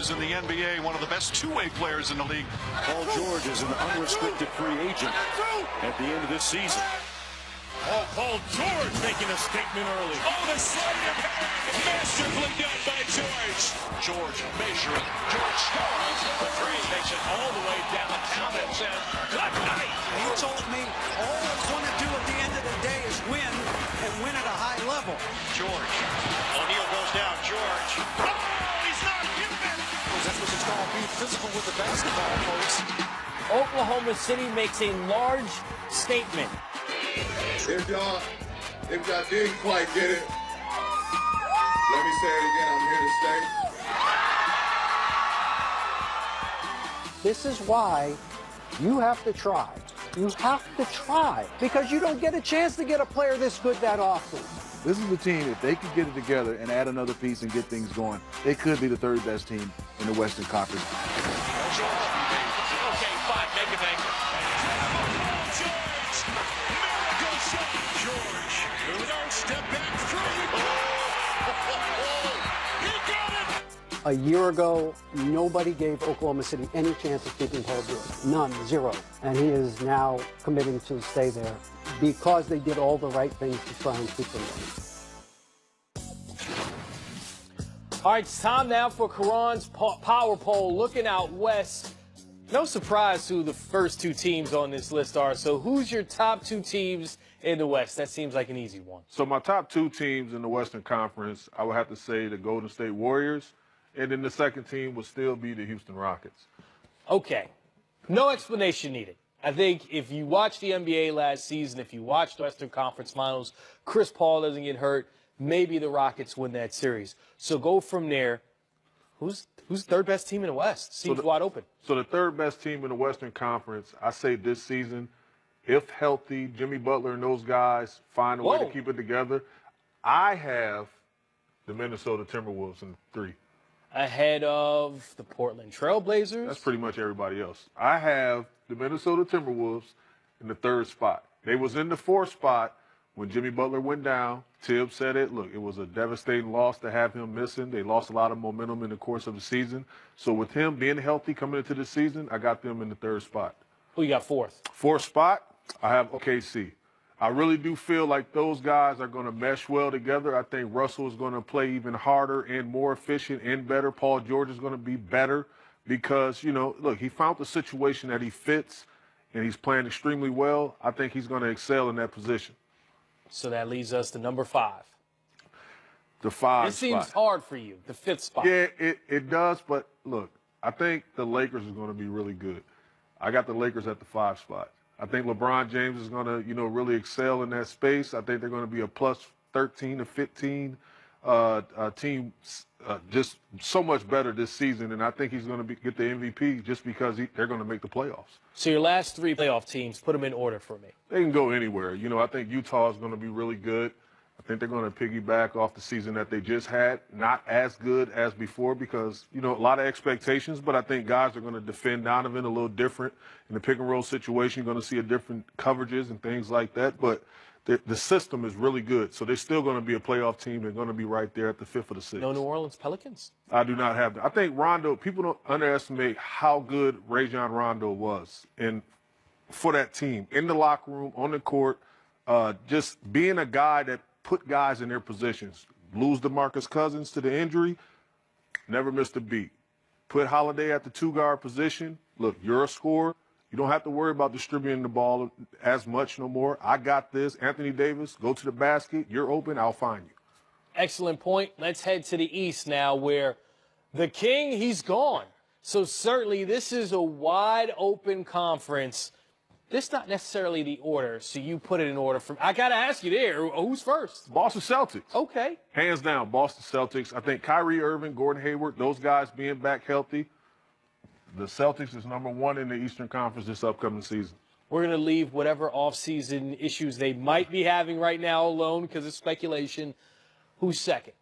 players in the NBA, one of the best two-way players in the league. Paul George is an unrestricted free agent at the end of this season. Oh, Paul George making a statement early. Oh, the sleight of hand, masterfully done by George. George measuring. George scores for three. Takes it all the way downtown and says, good night. He told me all I want to do at the end of the day is win, and win at a high level. George. O'Neal goes down. George. Oh, he's not human. That's what it's called, being physical with the basketball, folks. Oklahoma City makes a large statement. If y'all didn't quite get it, let me say it again, I'm here to stay. This is why you have to try. You have to try, because you don't get a chance to get a player this good that often. This is the team, if they could get it together and add another piece and get things going, they could be the third best team in the Western Conference. Okay, fine, make it anchor. A year ago, nobody gave Oklahoma City any chance of keeping Paul George. None, zero. And he is now committing to stay there because they did all the right things to try and keep him there. All right, it's time now for Caron's Power Poll. Looking out west, no surprise who the first two teams on this list are. So who's your top two teams in the West? That seems like an easy one. So my top two teams in the Western Conference, I would have to say the Golden State Warriors, and then the second team would still be the Houston Rockets. Okay, no explanation needed. I think if you watched the NBA last season, if you watched the Western Conference Finals, Chris Paul doesn't get hurt, maybe the Rockets win that series. So go from there. Who's the third best team in the West? Seems wide open. So the third best team in the Western Conference, I say this season, if healthy, Jimmy Butler and those guys find a way to keep it together, I have the Minnesota Timberwolves in 3. Ahead of the Portland Trail Blazers? That's pretty much everybody else. I have the Minnesota Timberwolves in the 3rd spot. They was in the 4th spot when Jimmy Butler went down. Tibbs said it. Look, it was a devastating loss to have him missing. They lost a lot of momentum in the course of the season. So with him being healthy coming into the season, I got them in the 3rd spot. Who you got 4th? 4th spot, I have OKC. I really do feel like those guys are going to mesh well together. I think Russell is going to play even harder and more efficient and better. Paul George is going to be better because, you know, look, he found the situation that he fits, and he's playing extremely well. I think he's going to excel in that position. So that leads us to number 5. The 5 It seems hard for you, the 5th spot. Yeah, it does, but look, I think the Lakers is going to be really good. I got the Lakers at the 5 spot. I think LeBron James is going to, you know, really excel in that space. I think they're going to be a plus 13 to 15 team, just so much better this season. And I think he's going to get the MVP just because they're going to make the playoffs. So your last 3 playoff teams, put them in order for me. They can go anywhere. You know, I think Utah is going to be really good. I think they're going to piggyback off the season that they just had. Not as good as before because, you know, a lot of expectations, but I think guys are going to defend Donovan a little different. In the pick and roll situation, you're going to see a different coverages and things like that. But the system is really good. So they're still going to be a playoff team. They're going to be right there at the 5th or the 6th. No New Orleans Pelicans? I do not have that. I think Rondo, people don't underestimate how good Rajon Rondo was for that team. In the locker room, on the court, just being a guy that put guys in their positions. Lose DeMarcus Cousins to the injury, never missed a beat. Put Holiday at the 2-guard position. Look, you're a scorer. You don't have to worry about distributing the ball as much no more. I got this. Anthony Davis, go to the basket. You're open. I'll find you. Excellent point. Let's head to the East now where the King, he's gone. So certainly this is a wide open conference. This is not necessarily the order, so you put it in order. I got to ask you there, who's first? Boston Celtics. Okay. Hands down, Boston Celtics. I think Kyrie Irving, Gordon Hayward, those guys being back healthy, the Celtics is number 1 in the Eastern Conference this upcoming season. We're going to leave whatever offseason issues they might be having right now alone because of speculation. Who's second?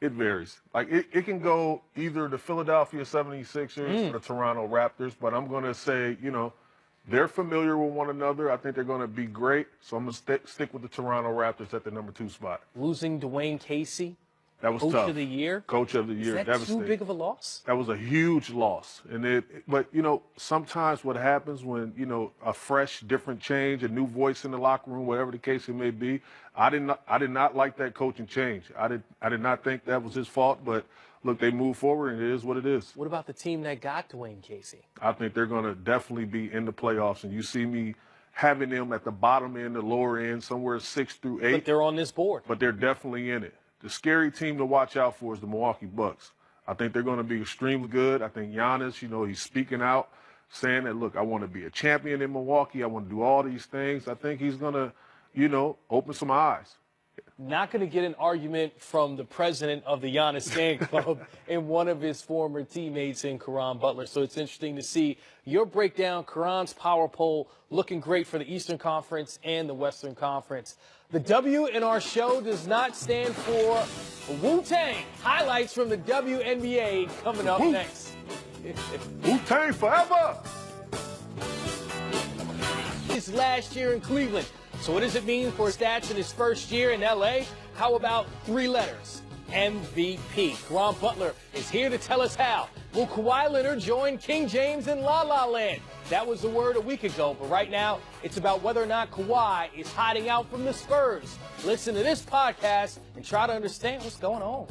It varies. Like, it can go either the Philadelphia 76ers or the Toronto Raptors, but I'm going to say, you know, they're familiar with one another. I think they're going to be great. So I'm going to stick with the Toronto Raptors at the number 2 spot. Losing Dwayne Casey? That was Coach tough. of the year? Coach of the year. Is that Devastating. too big of a loss? That was a huge loss. But sometimes what happens when, a fresh, different change, a new voice in the locker room, whatever the case it may be, I did not like that coaching change. I did not think that was his fault, but look, they moved forward and it is what it is. What about the team that got Dwayne Casey? I think they're going to definitely be in the playoffs, and you see me having them at the bottom end, the lower end, somewhere 6 through 8. But they're on this board. But they're definitely in it. The scary team to watch out for is the Milwaukee Bucks. I think they're going to be extremely good. I think Giannis, he's speaking out, saying that, look, I want to be a champion in Milwaukee. I want to do all these things. I think he's going to, open some eyes. Not going to get an argument from the president of the Giannis fan club and one of his former teammates in Caron Butler. So it's interesting to see your breakdown. Caron's power poll looking great for the Eastern Conference and the Western Conference. The W in our show does not stand for Wu-Tang. Highlights from the WNBA coming up next. Wu-Tang forever! His last year in Cleveland. So what does it mean for stats in his first year in L.A.? How about 3 letters? MVP. Caron Butler is here to tell us how. Will Kawhi Leonard join King James in La La Land? That was the word a week ago, but right now it's about whether or not Kawhi is hiding out from the Spurs. Listen to this podcast and try to understand what's going on.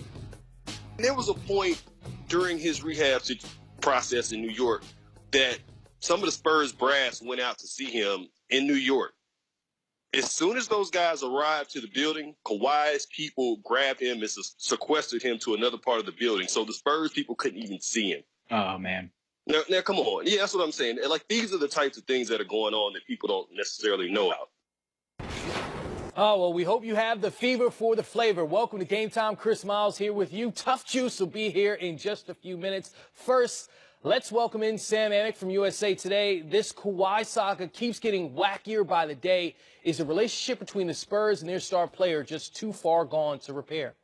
There was a point during his rehab process in New York that some of the Spurs brass went out to see him in New York. As soon as those guys arrived to the building, Kawhi's people grabbed him and sequestered him to another part of the building. So the Spurs people couldn't even see him. Oh, man. Now, come on. Yeah, that's what I'm saying. Like, these are the types of things that are going on that people don't necessarily know about. Oh, well, we hope you have the fever for the flavor. Welcome to Game Time. Chris Miles here with you. Tough Juice will be here in just a few minutes. First, let's welcome in Sam Amick from USA Today. This Kawhi saga keeps getting wackier by the day. Is the relationship between the Spurs and their star player just too far gone to repair?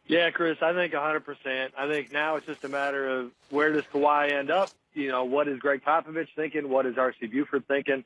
Yeah, Chris, I think 100%. I think now it's just a matter of where does Kawhi end up? What is Greg Popovich thinking? What is R.C. Buford thinking?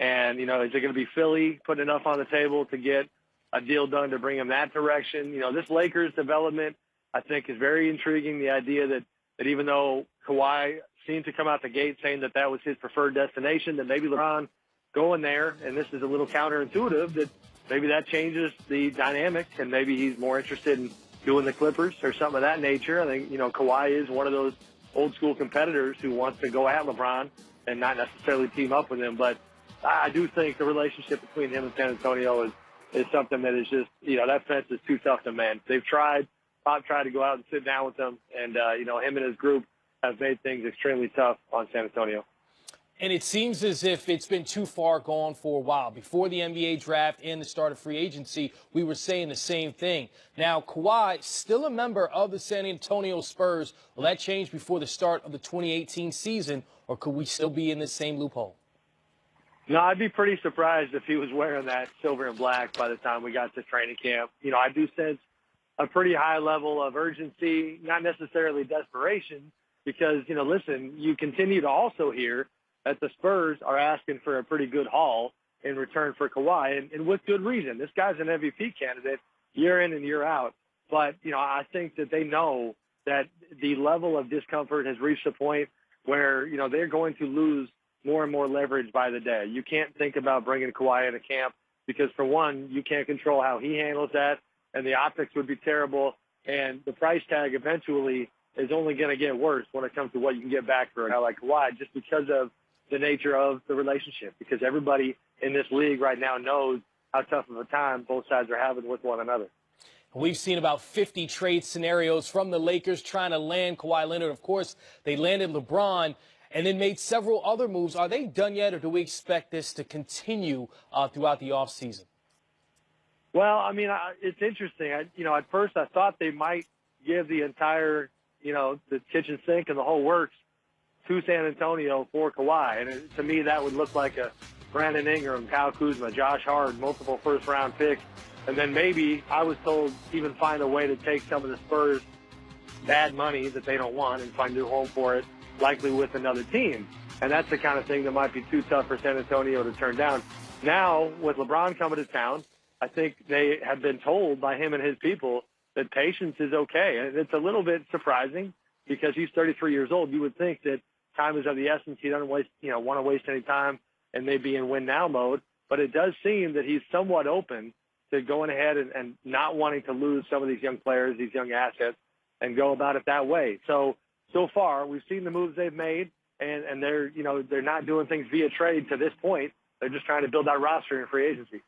And, is it going to be Philly putting enough on the table to get a deal done to bring him that direction? This Lakers development, I think, is very intriguing. The idea that even though Kawhi seemed to come out the gate saying that was his preferred destination, that maybe LeBron going there, and this is a little counterintuitive, that maybe that changes the dynamic and maybe he's more interested in doing the Clippers or something of that nature. I think, Kawhi is one of those old school competitors who wants to go at LeBron and not necessarily team up with him. But I do think the relationship between him and San Antonio is something that is just, that fence is too tough to mend. They've tried. Pop tried to go out and sit down with them, and, him and his group have made things extremely tough on San Antonio. And it seems as if it's been too far gone for a while. Before the NBA draft and the start of free agency, we were saying the same thing. Now, Kawhi, still a member of the San Antonio Spurs. Will that change before the start of the 2018 season, or could we still be in the same loophole? No, I'd be pretty surprised if he was wearing that silver and black by the time we got to training camp. I do sense a pretty high level of urgency, not necessarily desperation, because, listen, you continue to also hear that the Spurs are asking for a pretty good haul in return for Kawhi, and with good reason. This guy's an MVP candidate year in and year out. But, I think that they know that the level of discomfort has reached a point where, they're going to lose more and more leverage by the day. You can't think about bringing Kawhi into camp because, for one, you can't control how he handles that, and the optics would be terrible, and the price tag eventually is only going to get worse when it comes to what you can get back for a guy like Kawhi, just because of the nature of the relationship, because everybody in this league right now knows how tough of a time both sides are having with one another. We've seen about 50 trade scenarios from the Lakers trying to land Kawhi Leonard. Of course, they landed LeBron and then made several other moves. Are they done yet, or do we expect this to continue throughout the offseason? Well, I mean, it's interesting. At first I thought they might give the entire, the kitchen sink and the whole works to San Antonio for Kawhi. And to me, that would look like a Brandon Ingram, Kyle Kuzma, Josh Hart, multiple first-round picks. And then maybe, I was told, even find a way to take some of the Spurs' bad money that they don't want and find a new home for it, likely with another team. And that's the kind of thing that might be too tough for San Antonio to turn down. Now, with LeBron coming to town, I think they have been told by him and his people that patience is okay. And it's a little bit surprising because he's 33 years old. You would think that time is of the essence. He doesn't want to waste any time and maybe in win now mode. But it does seem that he's somewhat open to going ahead and not wanting to lose some of these young players, these young assets, and go about it that way. So far, we've seen the moves they've made, and they're not doing things via trade to this point. They're just trying to build that roster in free agency.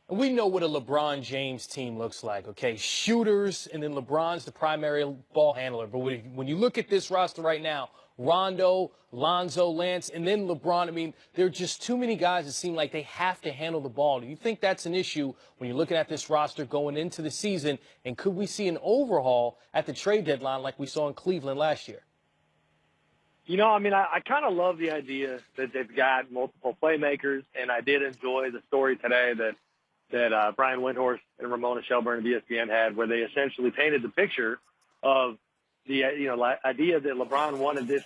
We know what a LeBron James team looks like, okay? Shooters, and then LeBron's the primary ball handler. But when you look at this roster right now, Rondo, Lonzo, Lance, and then LeBron, I mean, there are just too many guys that seem like they have to handle the ball. Do you think that's an issue when you're looking at this roster going into the season? And could we see an overhaul at the trade deadline like we saw in Cleveland last year? I kind of love the idea that they've got multiple playmakers, and I did enjoy the story today that Brian Windhorst and Ramona Shelburne of ESPN had, where they essentially painted the picture of the idea that LeBron wanted this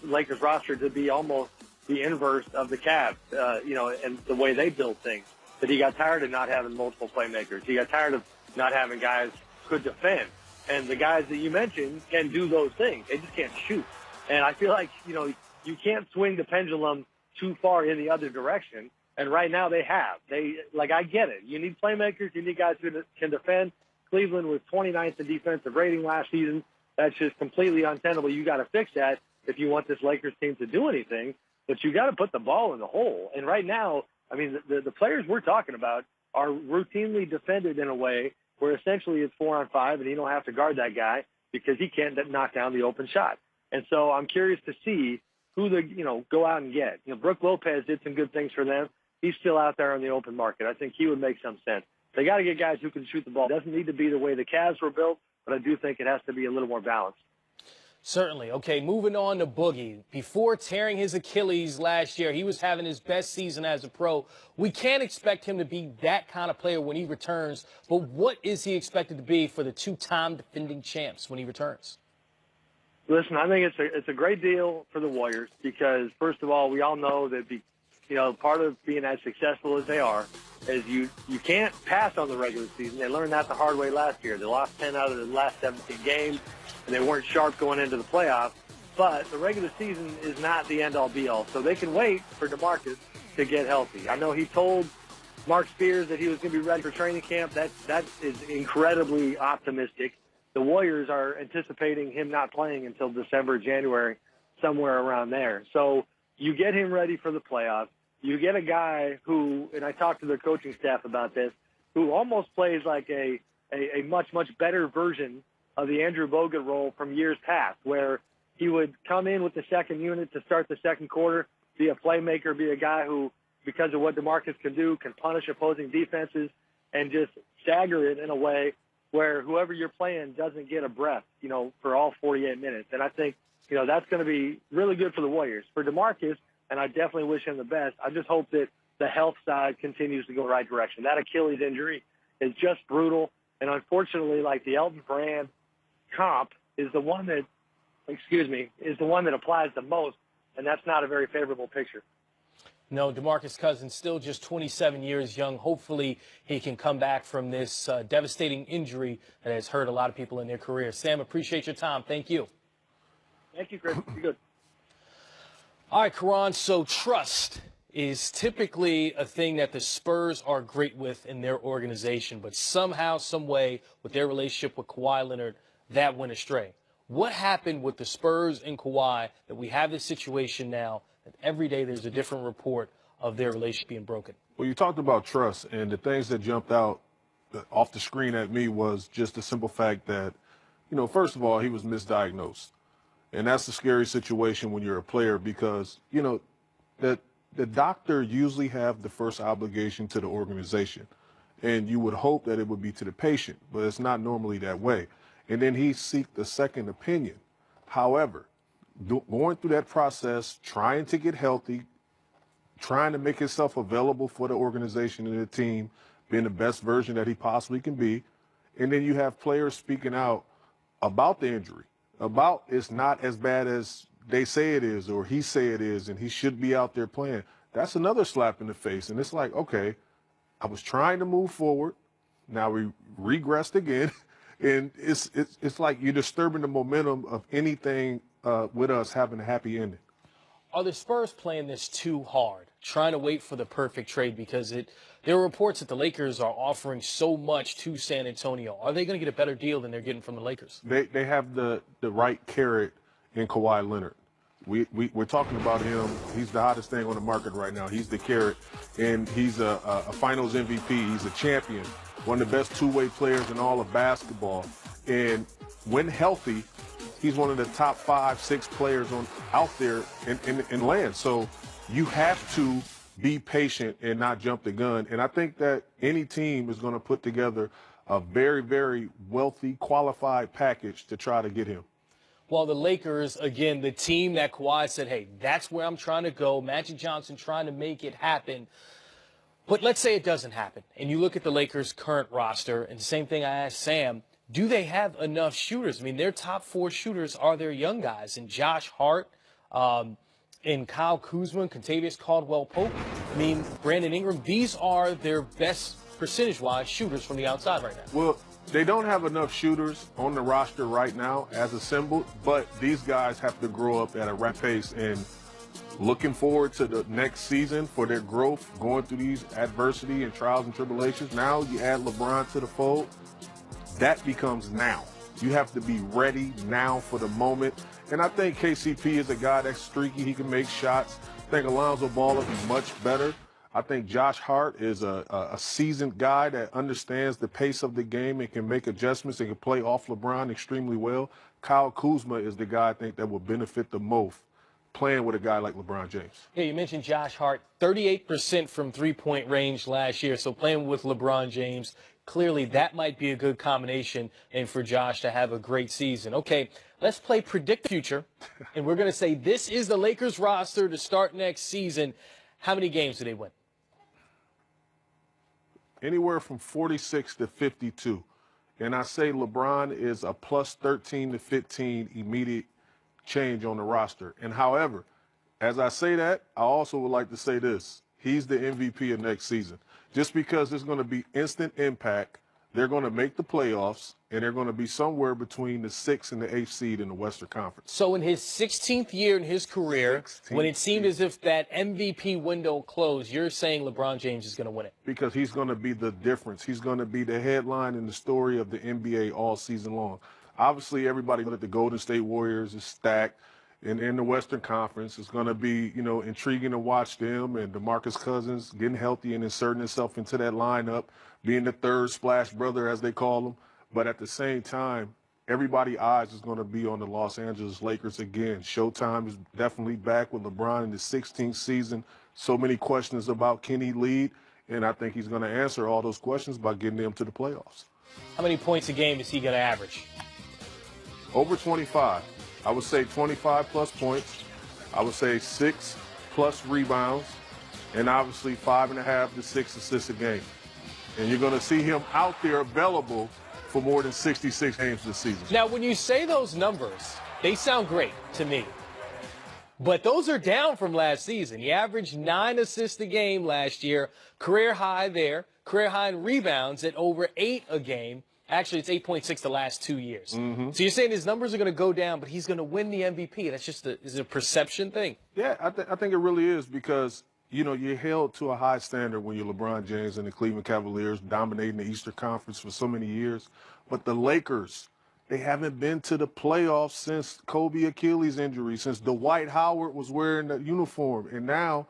Lakers roster to be almost the inverse of the Cavs, and the way they build things. That he got tired of not having multiple playmakers. He got tired of not having guys who could defend. And the guys that you mentioned can do those things. They just can't shoot. And I feel like, you can't swing the pendulum too far in the other direction. And right now they have. I get it. You need playmakers. You need guys who can defend. Cleveland was 29th in defensive rating last season. That's just completely untenable. You got to fix that if you want this Lakers team to do anything. But you got to put the ball in the hole. And right now, the players we're talking about are routinely defended in a way where essentially it's 4-on-5 and you don't have to guard that guy because he can't knock down the open shot. And so I'm curious to see who they, go out and get. Brook Lopez did some good things for them. He's still out there on the open market. I think he would make some sense. They got to get guys who can shoot the ball. It doesn't need to be the way the Cavs were built, but I do think it has to be a little more balanced. Certainly. Okay, moving on to Boogie. Before tearing his Achilles last year, he was having his best season as a pro. We can't expect him to be that kind of player when he returns, but what is he expected to be for the two-time defending champs when he returns? Listen, I think it's a great deal for the Warriors because, first of all, we all know that part of being as successful as they are is you can't pass on the regular season. They learned that the hard way last year. They lost 10 out of the last 17 games, and they weren't sharp going into the playoffs. But the regular season is not the end-all, be-all. So they can wait for DeMarcus to get healthy. I know he told Mark Spears that he was going to be ready for training camp. That is incredibly optimistic. The Warriors are anticipating him not playing until December, January, somewhere around there. So you get him ready for the playoffs. You get a guy who, and I talked to the coaching staff about this, who almost plays like a much, much better version of the Andrew Bogut role from years past, where he would come in with the second unit to start the second quarter, be a playmaker, be a guy who, because of what DeMarcus can do, can punish opposing defenses and just stagger it in a way where whoever you're playing doesn't get a breath, for all 48 minutes. And I think, that's going to be really good for the Warriors. For DeMarcus, and I definitely wish him the best, I just hope that the health side continues to go the right direction. That Achilles injury is just brutal. And unfortunately, like the Elton Brand comp is the one that applies the most. And that's not a very favorable picture. No, DeMarcus Cousins still just 27 years young. Hopefully he can come back from this devastating injury that has hurt a lot of people in their career. Sam, appreciate your time. Thank you. Thank you, Chris. You're good. All right, Caron, so trust is typically a thing that the Spurs are great with in their organization, but somehow, some way, with their relationship with Kawhi Leonard, that went astray. What happened with the Spurs and Kawhi that we have this situation now that every day there's a different report of their relationship being broken? Well, you talked about trust, and the things that jumped out off the screen at me was just the simple fact that, first of all, he was misdiagnosed. And that's a scary situation when you're a player because, that the doctor usually have the first obligation to the organization. And you would hope that it would be to the patient, but it's not normally that way. And then he seeked a second opinion. However, going through that process, trying to get healthy, trying to make himself available for the organization and the team, being the best version that he possibly can be. And then you have players speaking out about the injury, about it's not as bad as they say it is or he say it is and he should be out there playing. That's another slap in the face. And it's like, okay, I was trying to move forward. Now we regressed again, and it's like you're disturbing the momentum of anything with us having a happy ending. Are the Spurs playing this too hard, trying to wait for the perfect trade? Because there are reports that the Lakers are offering so much to San Antonio. Are they going to get a better deal than they're getting from the Lakers? They have the right carrot in Kawhi Leonard. We're talking about him. He's the hottest thing on the market right now. He's the carrot, and he's a Finals MVP. He's a champion, one of the best two-way players in all of basketball. And when healthy, he's one of the top 5, 6 players out there in land. So you have to be patient and not jump the gun. And I think that any team is going to put together a very, very wealthy, qualified package to try to get him. Well, the Lakers, again, the team that Kawhi said, hey, that's where I'm trying to go. Magic Johnson trying to make it happen. But let's say it doesn't happen. And you look at the Lakers' current roster, and the same thing I asked Sam, do they have enough shooters? I mean, their top 4 shooters are their young guys, and Josh Hart, and Kyle Kuzma, Kentavious Caldwell-Pope, I mean, Brandon Ingram. These are their best percentage-wise shooters from the outside right now. Well, they don't have enough shooters on the roster right now as assembled, but these guys have to grow up at a rapid pace, and looking forward to the next season for their growth, going through these adversity and trials and tribulations. Now you add LeBron to the fold. That becomes now. You have to be ready now for the moment. And I think KCP is a guy that's streaky. He can make shots. I think Alonzo Ball will be much better. I think Josh Hart is a seasoned guy that understands the pace of the game and can make adjustments and can play off LeBron extremely well. Kyle Kuzma is the guy I think that will benefit the most playing with a guy like LeBron James. Yeah, you mentioned Josh Hart, 38% from three-point range last year. So playing with LeBron James, clearly that might be a good combination and for Josh to have a great season. Okay, let's play Predict Future, and we're going to say this is the Lakers roster to start next season. How many games do they win? Anywhere from 46 to 52. And I say LeBron is a plus 13 to 15 immediate change on the roster. And however, as I say that, I also would like to say this. He's the MVP of next season. Just because there's going to be instant impact, they're going to make the playoffs, and they're going to be somewhere between the 6th and the 8th seed in the Western Conference. So in his 16th year in his career, when it seemed as if that MVP window closed, you're saying LeBron James is going to win it? Because he's going to be the difference. He's going to be the headline in the story of the NBA all season long. Obviously, everybody knows that the Golden State Warriors is stacked. And in the Western Conference, it's going to be, intriguing to watch them and DeMarcus Cousins getting healthy and inserting himself into that lineup, being the third splash brother, as they call him. But at the same time, everybody's eyes is going to be on the Los Angeles Lakers again. Showtime is definitely back with LeBron in the 16th season. So many questions about can he lead, and I think he's going to answer all those questions by getting them to the playoffs. How many points a game is he going to average? Over 25. I would say 25-plus points. I would say 6+ rebounds, and obviously 5.5 to 6 assists a game. And you're going to see him out there available for more than 66 games this season. Now, when you say those numbers, they sound great to me. But those are down from last season. He averaged 9 assists a game last year, career high there, career high in rebounds at over 8 a game. Actually, it's 8.6 the last 2 years. Mm-hmm. So you're saying his numbers are going to go down, but he's going to win the MVP. That's just is it a perception thing? Yeah, I think it really is because, you're held to a high standard when you're LeBron James and the Cleveland Cavaliers dominating the Eastern Conference for so many years. But the Lakers, they haven't been to the playoffs since Kobe Achilles injury, since Dwight Howard was wearing the uniform. And now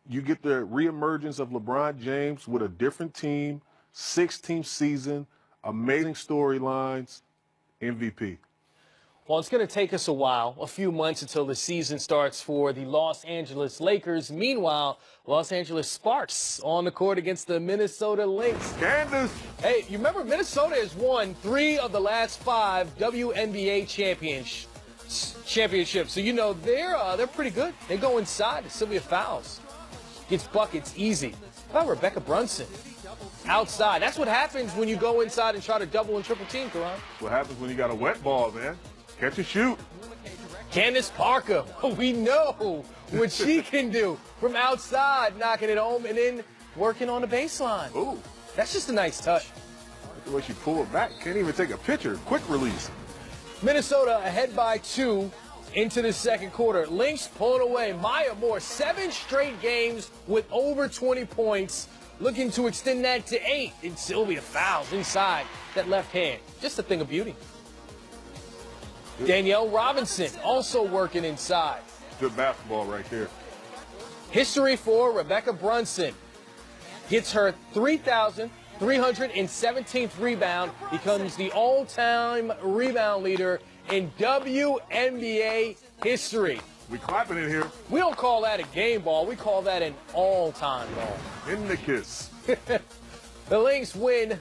you get the reemergence of LeBron James with a different team, 16th season, amazing storylines, MVP. Well, it's going to take us a few months until the season starts for the Los Angeles Lakers. Meanwhile, Los Angeles Sparks on the court against the Minnesota Lynx. Kansas. Hey, you remember Minnesota has won 3 of the last 5 WNBA championships. So, they're pretty good. They go inside. Sylvia Fowles gets buckets easy. How about Rebecca Brunson? Outside. That's what happens when you go inside and try to double and triple team, Caron. What happens when you got a wet ball, man? Catch and shoot. Candace Parker, we know what she can do from outside, knocking it home and then working on the baseline. Ooh. That's just a nice touch. The way she pulled back, can't even take a picture. Quick release. Minnesota ahead by 2 into the second quarter. Lynx pulling away. Maya Moore, 7 straight games with over 20 points, looking to extend that to 8. And Sylvia fouls inside that left hand. Just a thing of beauty. Danielle Robinson also working inside. Good basketball right there. History for Rebecca Brunson. Gets her 3,317th rebound, becomes the all-time rebound leader in WNBA history. We clapping in here. We don't call that a game ball. We call that an all-time ball. In the kiss. The Lynx win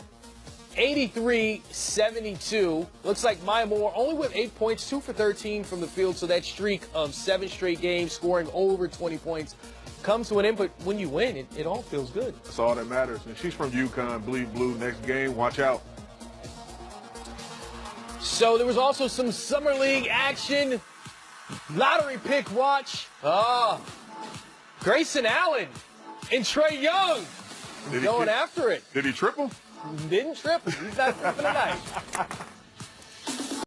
83-72. Looks like Maya Moore only with 8 points, 2 for 13 from the field. So that streak of 7 straight games scoring over 20 points comes to an end. But when you win, it all feels good. That's all that matters. And she's from UConn. Bleed blue. Next game, watch out. So there was also some Summer League action. Lottery pick watch. Grayson Allen and Trae Young going after it. Did he triple? Didn't trip. He's not tripping tonight.